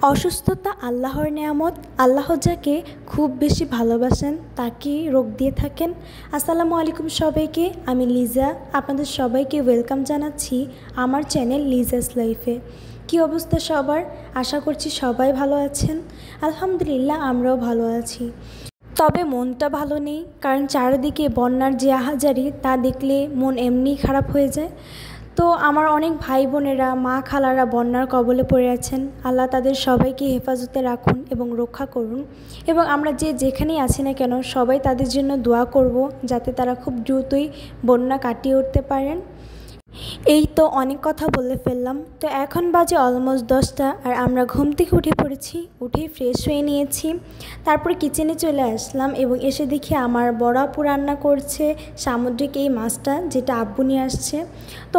অসুস্থতা আল্লাহর নেয়ামত। আল্লাহ যাকে খুব বেশি ভালোবাসেন তাকে রোগ দিয়ে থাকেন। আসসালামু আলাইকুম সবাইকে, আমি লিজা। আপনাদের সবাইকে ওয়েলকাম জানাচ্ছি আমার চ্যানেল লিজাস লাইফে। কি অবস্থা সবার? আশা করছি সবাই ভালো আছেন। আলহামদুলিল্লাহ, আমরাও ভালো আছি। তবে মনটা ভালো নেই, কারণ চারিদিকে বন্যার যে আহাজারি তা দেখলে মন এমনিই খারাপ হয়ে যায়। তো আমার অনেক ভাই বোনেরা, মা খালারা বন্যার কবলে পড়ে আছেন। আল্লাহ তাদের সবাইকে হেফাজতে রাখুন এবং রক্ষা করুন। এবং আমরা যে যেখানেই আছি না কেন, সবাই তাদের জন্য দোয়া করব যাতে তারা খুব দ্রুতই বন্যা কাটিয়ে উঠতে পারেন। এই তো অনেক কথা বলে ফেললাম। তো এখন বাজে অলমোস্ট 10টা, আর আমরা ঘুম থেকে উঠে পড়েছি। উঠেই ফ্রেশ হয়ে নিয়েছি, তারপর কিচেনে চলে আসলাম এবং এসে দেখি আমার বড় আপু রান্না করছে সামুদ্রিক এই মাছটা, যেটা আব্বু নিয়ে আসছে। তো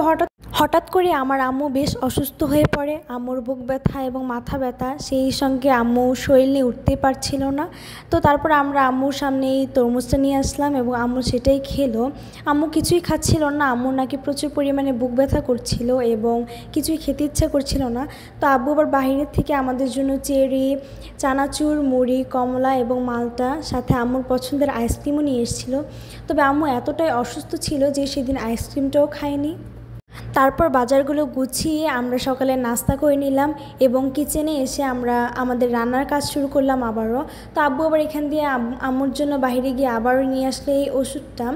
হঠাৎ করে আমার আম্মু বেশ অসুস্থ হয়ে পড়ে। আম্মুর বুক ব্যথা এবং মাথা ব্যথা, সেই সঙ্গে আম্মু শরীর নিয়ে উঠতেই পারছিল না। তো তারপর আমরা আম্মুর সামনে এই তরমুজটা নিয়ে আসলাম এবং আম্মু সেটাই খেলো। আম্মু কিছুই খাচ্ছিল না, আম্মুর নাকি প্রচুর পরিমাণে বুক ব্যথা করছিল এবং কিছুই খেতে ইচ্ছা করছিল না। তো আব্বু আবার বাইরের থেকে আমাদের জন্য চেরি, চানাচুর, মুড়ি, কমলা এবং মালটা, সাথে আম্মুর পছন্দের আইসক্রিমও নিয়ে এসেছিলো। তবে আম্মু এতটাই অসুস্থ ছিল যে সেদিন আইসক্রিমটাও খায়নি। তারপর বাজারগুলো গুছিয়ে আমরা সকালে নাস্তা করে নিলাম এবং কিচেনে এসে আমরা আমাদের রান্নার কাজ শুরু করলাম আবারও। তো আব্বু আবার এখান দিয়ে আম্মুর জন্য বাইরে গিয়ে আবারও নিয়ে আসলে এই ওষুধটা।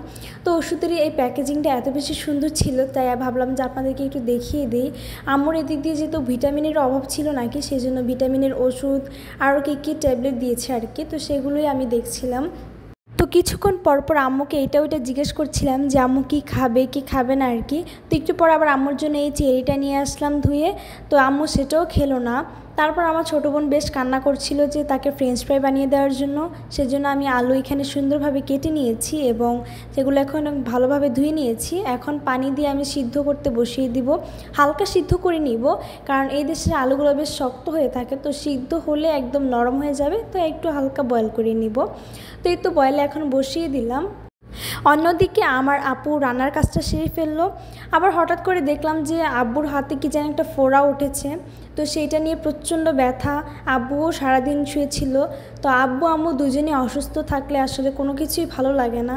তো ওষুধের এই প্যাকেজিংটা এত বেশি সুন্দর ছিল, তাই ভাবলাম যে আপনাদেরকে একটু দেখিয়ে দিই। আম্মুর এদিক দিয়ে যেহেতু ভিটামিনের অভাব ছিল নাকি, সেই জন্য ভিটামিনের ওষুধ আরও কী ট্যাবলেট দিয়েছে আর কি। তো সেগুলোই আমি দেখছিলাম। তো কিছুক্ষণ পরপর আম্মুকে এটা ওইটা জিজ্ঞেস করছিলাম যে আম্মু কী খাবে না আর কি। তো একটু পর আবার আম্মুর জন্য এই চেরিটা নিয়ে আসলাম ধুয়ে। তো আম্মু সেটাও খেলো না। তারপর আমার ছোটো বোন বেশ কান্না করছিল যে তাকে ফ্রেঞ্চ ফ্রাই বানিয়ে দেওয়ার জন্য। সেজন্য আমি আলু এখানে সুন্দরভাবে কেটে নিয়েছি এবং সেগুলো এখন ভালোভাবে ধুয়ে নিয়েছি। এখন পানি দিয়ে আমি সিদ্ধ করতে বসিয়ে দিব। হালকা সিদ্ধ করে নিব, কারণ এই দেশের আলুগুলো বেশ শক্ত হয়ে থাকে। তো সিদ্ধ হলে একদম নরম হয়ে যাবে, তো একটু হালকা বয়েল করে নিব। তো এই তো বয়েলে এখন বসিয়ে দিলাম। অন্যদিকে আমার আপু রান্নার কাজটা সেরে ফেললো। আবার হঠাৎ করে দেখলাম যে আব্বুর হাতে কি যেন একটা ফোড়া উঠেছে। তো সেইটা নিয়ে প্রচণ্ড ব্যথা। আব্বুও সারাদিন শুয়েছিল। তো আব্বু আম্মু দুজনেই অসুস্থ থাকলে আসলে কোনো কিছুই ভালো লাগে না।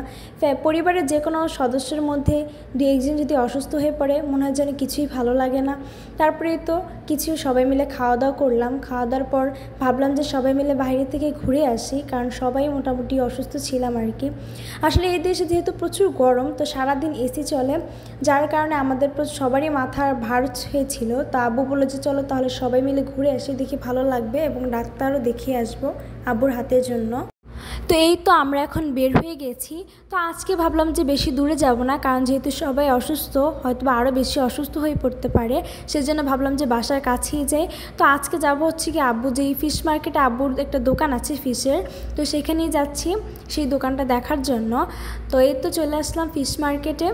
পরিবারের যে কোনো সদস্যের মধ্যে দু একজন যদি অসুস্থ হয়ে পড়ে, মনে হয় যেন কিছুই ভালো লাগে না। তারপরে তো কিছু সবাই মিলে খাওয়া দাওয়া করলাম। খাওয়া দাওয়ার পর ভাবলাম যে সবাই মিলে বাইরে থেকে ঘুরে আসি, কারণ সবাই মোটামুটি অসুস্থ ছিলাম আর কি। আসলে এই দেশে যেহেতু প্রচুর গরম, তো সারাদিন এসি চলে, যার কারণে আমাদের সবারই মাথার ভার হয়েছিল। তো আব্বু বললো যে চলো তাহলে সবাই মিলে ঘুরে আসি, দেখি ভালো লাগবে এবং ডাক্তারও দেখিয়ে আসবো আব্বুর হাতের জন্য। তো এই তো আমরা এখন বের হয়ে গেছি। তো আজকে ভাবলাম যে বেশি দূরে যাব না, কারণ যেহেতু সবাই অসুস্থ, হয়তো বা আরও বেশি অসুস্থ হয়ে পড়তে পারে। সেজন্য ভাবলাম যে বাসার কাছেই যাই। তো আজকে যাব হচ্ছে কি আব্বু যেই ফিশ মার্কেটে আব্বুর একটা দোকান আছে ফিশের, তো সেখানেই যাচ্ছি সেই দোকানটা দেখার জন্য। তো এই তো চলে আসলাম ফিশ মার্কেটে।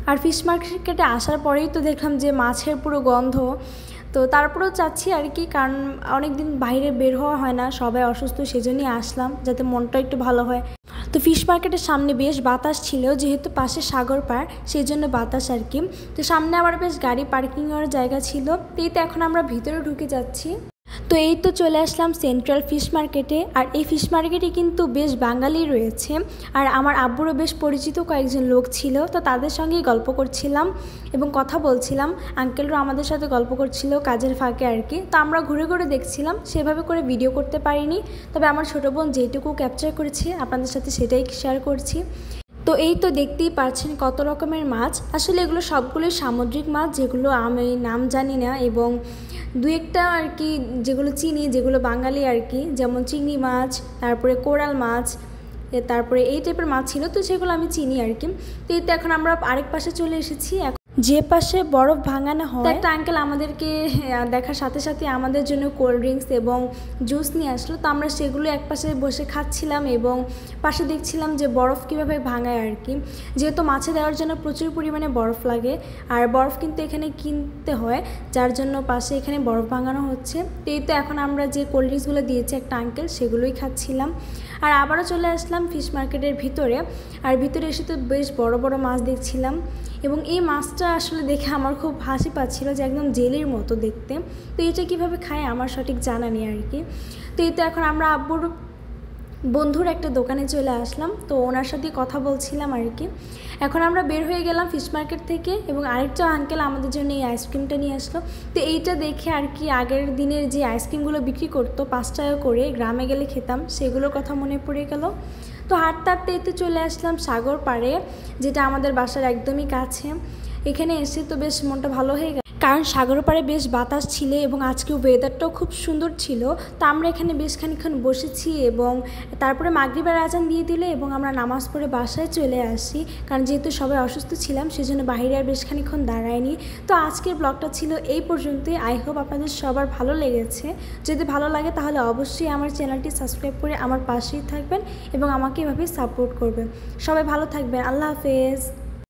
আর ফিশ মার্কেটে আসার পরেই তো দেখলাম যে মাছের পুরো গন্ধ। তো তারপরেও চাচ্ছি আর কি, কারণ অনেক দিন বাইরে বের হওয়া হয় না, সবাই অসুস্থ, সেজন্যই আসলাম যাতে মনটা একটু ভালো হয়। তো ফিশ মার্কেটের সামনে বেশ বাতাস ছিল, যেহেতু পাশে সাগর পার, সেই জন্য বাতাস আর কি। তো সামনে আবার বেশ গাড়ি পার্কিংয়ের জায়গা ছিল। তো এই তো এখন আমরা ভিতরে ঢুকে যাচ্ছি। তো এই তো চলে আসলাম সেন্ট্রাল ফিশ মার্কেটে। আর এই ফিশ মার্কেটে কিন্তু বেশ বাঙালি রয়েছে, আর আমার আব্বুরও বেশ পরিচিত কয়েকজন লোক ছিল। তো তাদের সঙ্গেই গল্প করছিলাম এবং কথা বলছিলাম। আঙ্কেলরাও আমাদের সাথে গল্প করছিল কাজের ফাঁকে আর কি। তো আমরা ঘুরে ঘুরে দেখছিলাম, সেভাবে করে ভিডিও করতে পারিনি। তবে আমার ছোটো বোন যেটুকু ক্যাপচার করেছে আপনাদের সাথে সেটাই শেয়ার করছি। তো এই তো দেখতেই পাচ্ছেন কত রকমের মাছ। আসলে এগুলো সবগুলোই সামুদ্রিক মাছ, যেগুলো আমি নাম জানি না, এবং দু একটা আর কি যেগুলো চিনি, যেগুলো বাঙালি আর কি, যেমন চিংড়ি মাছ, তারপরে কোরাল মাছ, তারপরে এই টাইপের মাছ ছিল। তো সেগুলো আমি চিনি আর কি। তো এই তো এখন আমরা আরেক পাশে চলে এসেছি, যে পাশে বরফ ভাঙানো হয়। একটা আঙ্কেল আমাদেরকে দেখার সাথে সাথে আমাদের জন্য কোল্ড ড্রিঙ্কস এবং জুস নিয়ে আসলো। তো আমরা সেগুলো এক পাশে বসে খাচ্ছিলাম এবং পাশে দেখছিলাম যে বরফ কীভাবে ভাঙায় আর কি। যেহেতু মাছে দেওয়ার জন্য প্রচুর পরিমাণে বরফ লাগে, আর বরফ কিন্তু এখানে কিনতে হয়, যার জন্য পাশে এখানে বরফ ভাঙানো হচ্ছে। তো এই তো এখন আমরা যে কোল্ড ড্রিঙ্কসগুলো দিয়েছে একটা আঙ্কেল, সেগুলোই খাচ্ছিলাম। আর আবারও চলে আসলাম ফিশ মার্কেটের ভিতরে। আর ভিতরে এসে তো বেশ বড় বড় মাছ দেখছিলাম। এবং এই মাছটা আসলে দেখে আমার খুব হাসি পাচ্ছিল যে একদম জেলির মতো দেখতে। তো এটা কীভাবে খায় আমার সঠিক জানা নেই আর কি। তো এই তো এখন আমরা আব্বুর বন্ধুর একটা দোকানে চলে আসলাম, তো ওনার সাথে কথা বলছিলাম আর কি। এখন আমরা বের হয়ে গেলাম ফিশ মার্কেট থেকে, এবং আরেকটা আঙ্কেল আমাদের জন্য এই আইসক্রিমটা নিয়ে আসলো। তো এইটা দেখে আর কি আগের দিনের যে আইসক্রিমগুলো বিক্রি করতো 5 টাকা করে, গ্রামে গেলে খেতাম, সেগুলোর কথা মনে পড়ে গেল। তো হাঁটতে হাঁটতে এতে চলে আসলাম সাগর পাড়ে, যেটা আমাদের বাসার একদমই কাছে। এখানে এসে তো বেশ মনটা ভালো হয়ে গেল, কারণ সাগর পাড়ে বেশ বাতাস ছিল এবং আজকে ওয়েদারটাও খুব সুন্দর ছিল। তো আমরা এখানে বেশ খানিকক্ষণ বসেছি এবং তারপরে মাগরিবের আজান দিয়ে দিলে এবং আমরা নামাজ পড়ে বাসায় চলে আসি, কারণ যেহেতু সবাই অসুস্থ ছিলাম সেজন্য বাইরে আর বেশ খানিকক্ষণ দাঁড়ায়নি। তো আজকের ব্লগটা ছিল এই পর্যন্তই। আই হোপ আপনাদের সবার ভালো লেগেছে। যদি ভালো লাগে তাহলে অবশ্যই আমার চ্যানেলটি সাবস্ক্রাইব করে আমার পাশেই থাকবেন এবং আমাকে এভাবেই সাপোর্ট করবেন। সবাই ভালো থাকবেন। আল্লাহ হাফেজ।